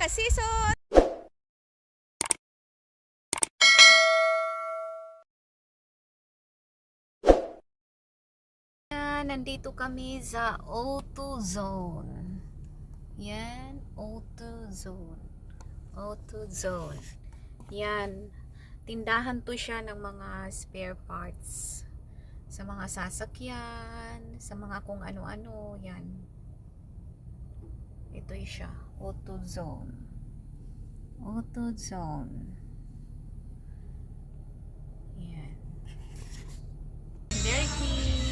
ka-season! Nandito kami sa O2 Zone. Yan, O2 Zone. O2 Zone. Yan. Tindahan to siya ng mga spare parts. Sa mga sasakyan, sa mga kung ano-ano. Yan. Ito siya. O2 Zone. O2 Zone. Yan. Very clean.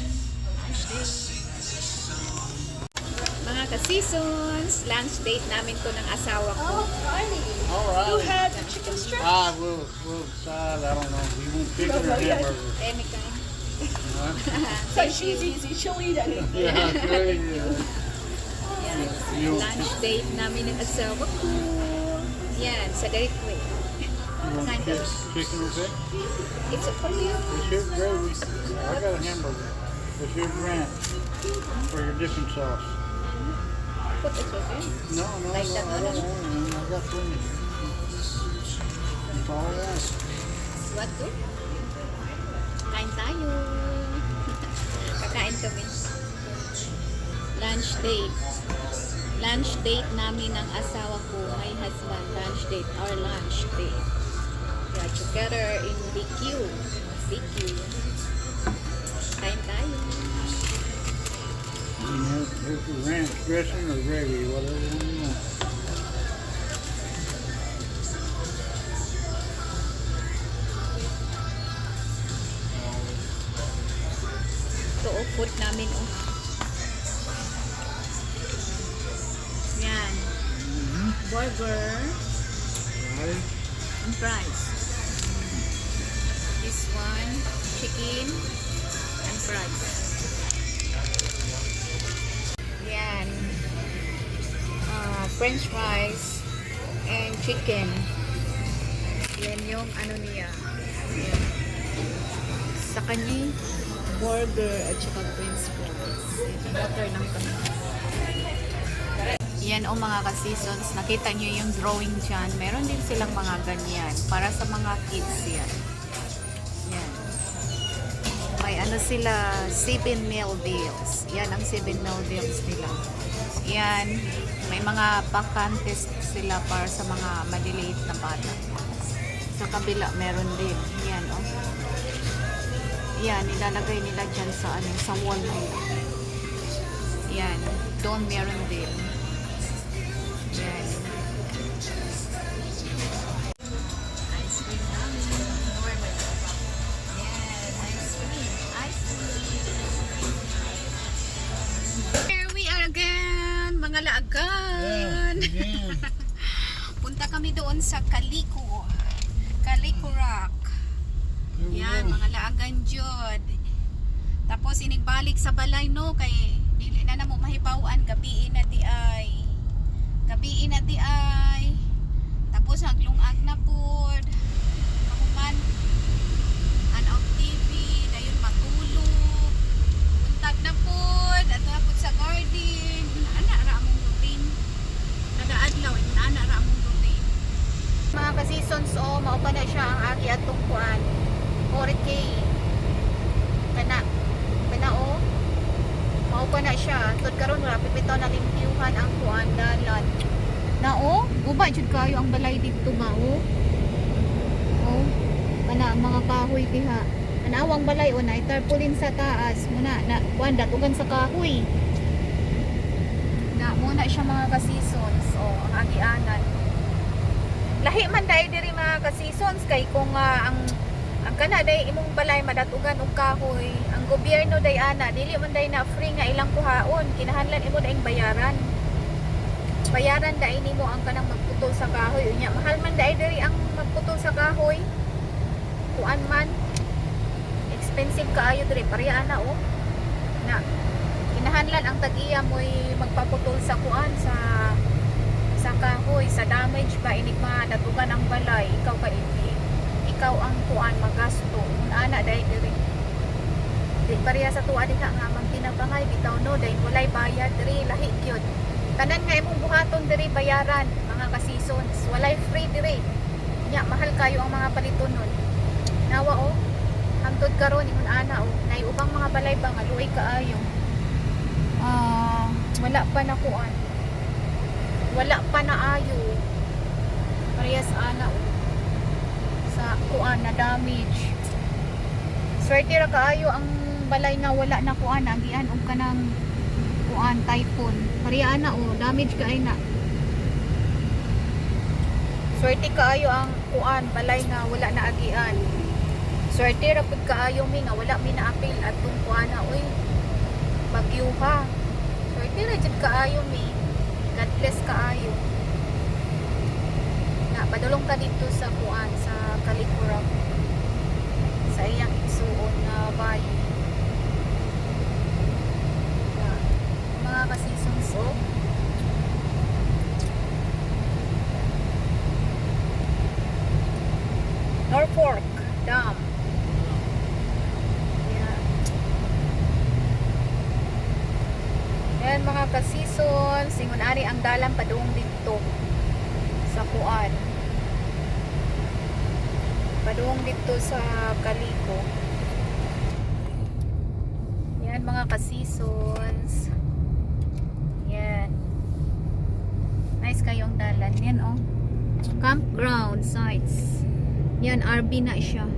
Mga ka-seasons, lunch date namin to ng asawa ko. All right. You had the chicken strip? We'll decide. I don't know. We want chicken or hamburger. Anytime. So she's easy. She'll eat anything. Yeah, sure. Yeah. Yan. You- Lunch date namin ng asawa ko. Yan, sa Dairy Queen. You want Kind of. chicken or fish? It's up for you. It's your gravy. I got a hamburger. It's your ranch for your dipping sauce. Put it okay. No, Like that I one? don't want it. I got plenty. That's all I ask. What to? Kain tayo. Kakain kami. Lunch date. Lunch date namin ng asawa ko, my husband. Lunch date. Our lunch date. We are together in BQ. BQ. Kain tayo. Here's the ranch dressing or gravy, whatever you want. Ito o, food namin o. Yan. Burger Right? and fries. This one, chicken and fries. Yan. French fries and chicken. Yan yung ano niya. Yan. Sa kanya, burger at saka french fries. Water lang kami. Yan o mga ka-seasons. Nakita nyo yung drawing dyan. Meron din silang mga ganyan. Para sa mga kids yan. Yan. May ano sila, 7 meal deals. Yan ang 7 meal deals nila. Yan. May mga pa-contest sila para sa mga maliliit na bata. Sa kabila meron din. Yan o. Yan, nilalagay nila dyan sa, ano, sa wall nila. Yan. Doon meron din. Yan. Ice cream namin. Normal. Yan. Ice cream. Ice cream. Here we are again, mga laagan. Again. Punta kami doon sa Calico. Calico Rock. Yan, mga laagan jud. Tapos inigbalik sa balay no kay dili na namo mahibawan gabi na di ay. Gabi na di ay. Tapos haglungag na pud. Kahuman an TV dayon matulog. Untag na pud at pud sa garden. Ana ra among routine. Kada adlaw ana ra among routine. Mga ka-seasons mao pa na siya ang agi atong kuan. 4K kana o mao pa na siya tod karon wala pipitaw na limpyuhan ang kuan dalan na o guba jud kayo ang balay dito mao kana mga kahoy diha anawang balay o na tarpaulin sa taas muna na kuan datugan sa kahoy na muna siya mga ka-seasons ang agianan lahi man dai diri mga ka-seasons kay kung ang kana day imong balay madatugan og kahoy ang gobyerno day ana dili man day na free nga ilang kuhaon kinahanglan imo daing bayaran day nimo ang kanang magputol sa kahoy unya mahal man day diri ang magputol sa kahoy kuan man expensive kaayo diri pareha ana na kinahanglan ang tag-iya mo'y magpaputol sa kuan sa kahoy sa damage ba inig madatugan ang balay ikaw ang kuan magasto ana dai diri di pareha sa tuwa diha nga magtinabangay bitaw no dai walay bayad diri lahi gyud tanan nga imong buhaton diri bayaran mga kasisi seasons. Walay free dire. Nya mahal kayo ang mga paliton nun. Nawa o. Hangtod karon ingon ana o. Nay ubang mga balay ba nga luoy kaayo. Wala pa na kuan. Wala pa na ayo. Parehas ana o. Sa kuan na damage. Swerte ra kaayo ang balay nga wala na kuan agian og kanang kuan typhoon. Pareha na o, damage kaay na. Swerte kaayo ang kuan balay nga wala na agian. Swerte ra pud kaayo mi nga wala mi na apil atong kuan na oy. Bagyo ha. Swerte ra jud kaayo mi. God bless kaayo. Na padulong ka dito sa kuan sa Kalikurak. Sa iyang igsuon na bayi. Mga ka-seasons o. Norfolk Dam. Yan. Yan mga ka-seasons. Ingon ari ang dalan padung dito sa kuan. Padung dito sa Kaliko. Yan mga ka-seasons. Yan. Nice kayong dalan. Yan oh. Campground sites. Yan, RV na siya.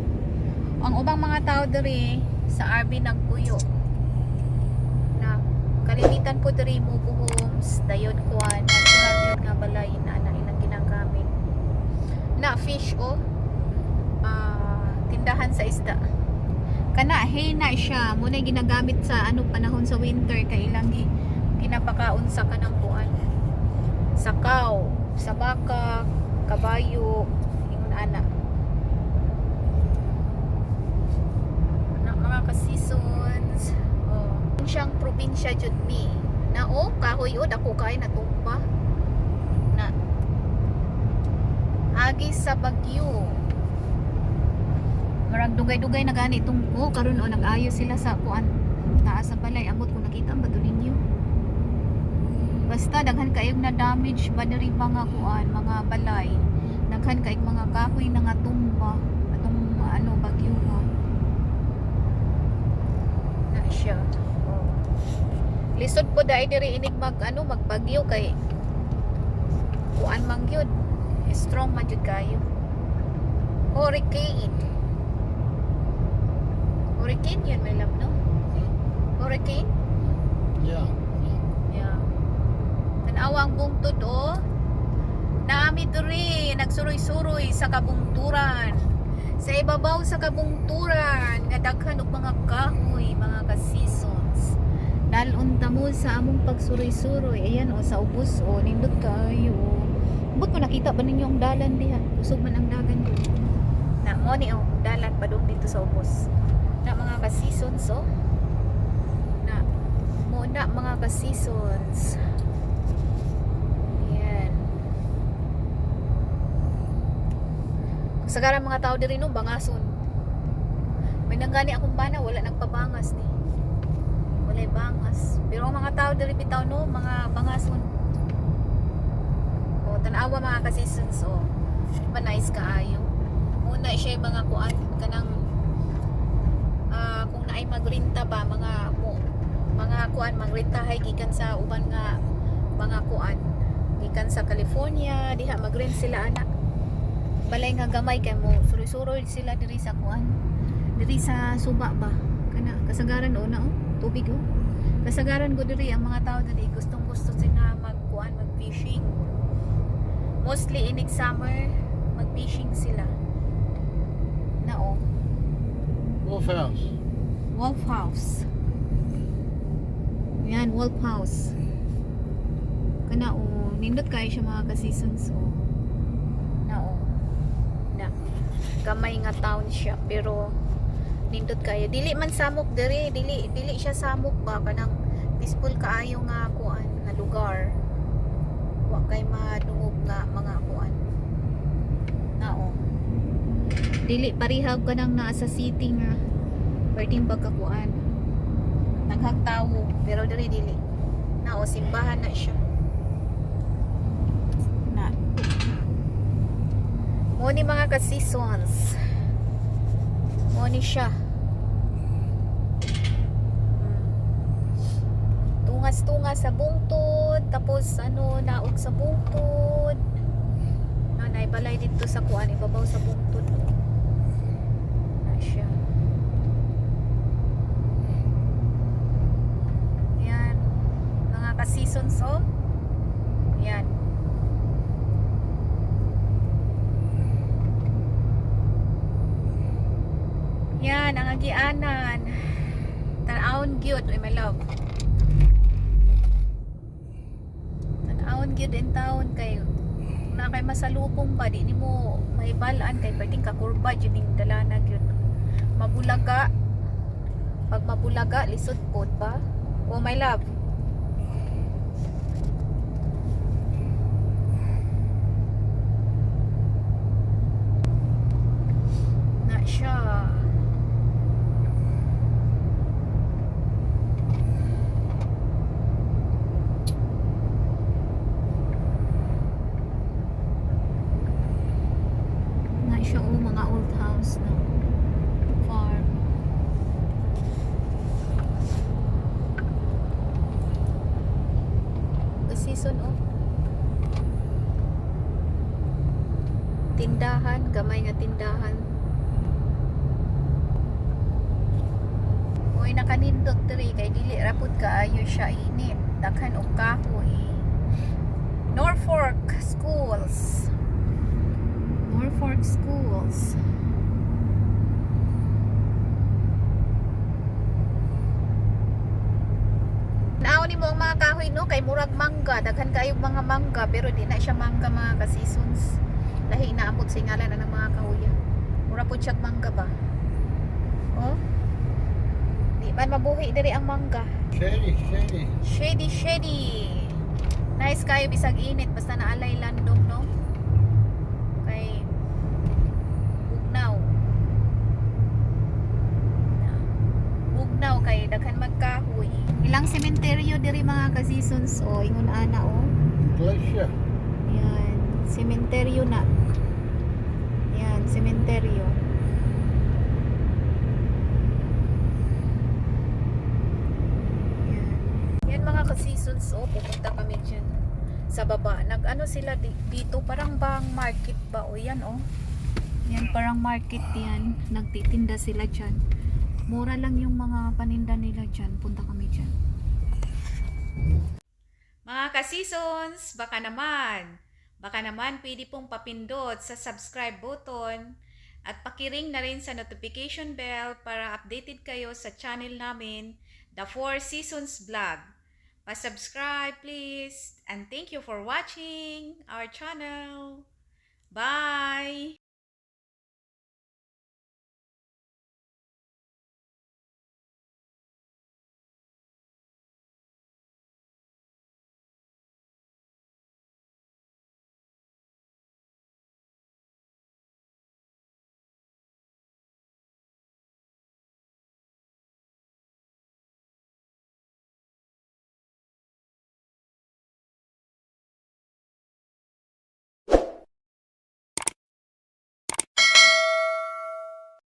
Ang ubang mga tao diri sa RV nagpuyo. Na kalimitan po diri mobile homes, dayon kuan, natural nga balay na ilang ginagamit. Na fish oh. Tindahan sa isda. Kana hay na siya, muna ginagamit sa ano panahon sa winter kay ilang ginapakaon sa kanang kuan. Sakaw, sa baka, kabayo, ingon ana. Mga ka-seasons. Oh, siyang probinsya jud mi. Na oh, kahoy o dako kay natumba. Na agi sa bagyo. Marag dugay-dugay na gani itong karon o nag-ayos sila sa kuan taas sa balay amot kung nakita ba to ninyo. Basta daghan kaayog na damage ba diri mga kuan mga balay. Daghan kaayog mga kahoy na nga tumba atong ano bagyo ha. Na siya. Oh. Lisod po dai diri inig magbagyo kay kuan man gyud. Strong man jud kayo. Hurricane. Hurricane yun, my love, no? Hurricane? Yeah. Yeah. Tanawa ang bungtod, oh. Naami diri, nagsuroy-suroy sa kabungturan. Sa ibabaw sa kabungturan, nga daghan og mga kahoy, mga ka-seasons. Dalunta mo sa among pagsuroy-suroy. Ayan, oh, sa ubos, oh. Nindot kayo, oh. Ba't ko nakita ba ninyo ang dalan diha? Kusog man ang dagan doon. Na, mo ni, oh. Dalan pa doon dito sa ubos. Na mga ka-seasons oh. Na muna mga ka-seasons. Yan. Kasagaran mga tao diri no bangason. May nanggani akong bana wala nagpabangas ni. Walay bangas. Pero ang mga tao diri bitaw no mga bangason. O tan-awa mga ka-seasons oh. Ba nice kaayo. Muna siya yung mga kuan kanang kung naay magrenta ba mga kuan magrentahay gikan sa uban nga mga kuan gikan sa California diha magrent sila anak balay nga gamay kay mo suroy-suroy sila diri sa kuan diri sa suba ba kana kasagaran o na oh tubig oh kasagaran go diri ang mga tao diri gustong-gusto sila magkuan mag-fishing mostly in summer mag-fishing sila na oh Wolf House. Wolf House. Yan, Wolf House. Kana o, nindot kayo siya mga ka-seasons o. Na o. Na. Gamay nga town siya pero nindot kayo. Dili man samok diri, dili siya samok ba kanang peaceful kaayo nga kuan nga lugar. Wa kay madungog nga mga kuan. Na o. Dili parihag ka nang naa sa city nga pwedeng pagkakuan naghagtawo pero dili na o simbahan na siya na Mo ni mga ka-seasons. Mo ni siya. Tungas-tungas sa bungtod, tapos ano, naog sa bungtod. Nanay balay dito sa kuan, ibabaw sa bungtod. Na siya. Yan. Mga ka-seasons, oh. Yan. Yan, ang agianan. Tanawon gyud, oy my love. Tanawon gyud in town kayo. Na kay masalubong ba di nimo mahibalaan kay pwedeng kakurba jud ning dalana gyud. Mabulaga. Pag mabulaga lisod pod ba? Oh my love. Na siya. Siya mga old house na farm. The season of tindahan, gamay nga tindahan. Uy, nakanindot diri kay dili rapod kaayo siya init. Daghan og kahoy. Norfolk Schools. Norfolk Schools. Naaw ni mo ang mga kahoy no kay murag mangga, daghan kayog mga mangga pero di na siya mangga mga ka-seasons. Lahi na amot sa ngalan ng mga kahoy. Mura pud siya mangga ba? Oh. Di man mabuhi diri ang mangga. Shady, shady. Shady, shady. Nice kayo bisag init basta naalay landong no. Kay bugnaw. Bugnaw kay daghan magkahoy. Ilang sementeryo diri mga ka-seasons o ingon ana o. Glacier. Yan, sementeryo na. Yan, sementeryo. Yan mga ka-seasons o pupunta kami dyan sa baba. Nag-ano sila dito parang bang market ba o yan o. Yan parang market yan. Nagtitinda sila dyan. Mura lang yung mga paninda nila dyan. Punta kami dyan. Mga ka-seasons, baka naman pwede pong papindot sa subscribe button at pakiring na rin sa notification bell para updated kayo sa channel namin, The 4 Seasons Vlog. Pa-subscribe please and thank you for watching our channel. Bye!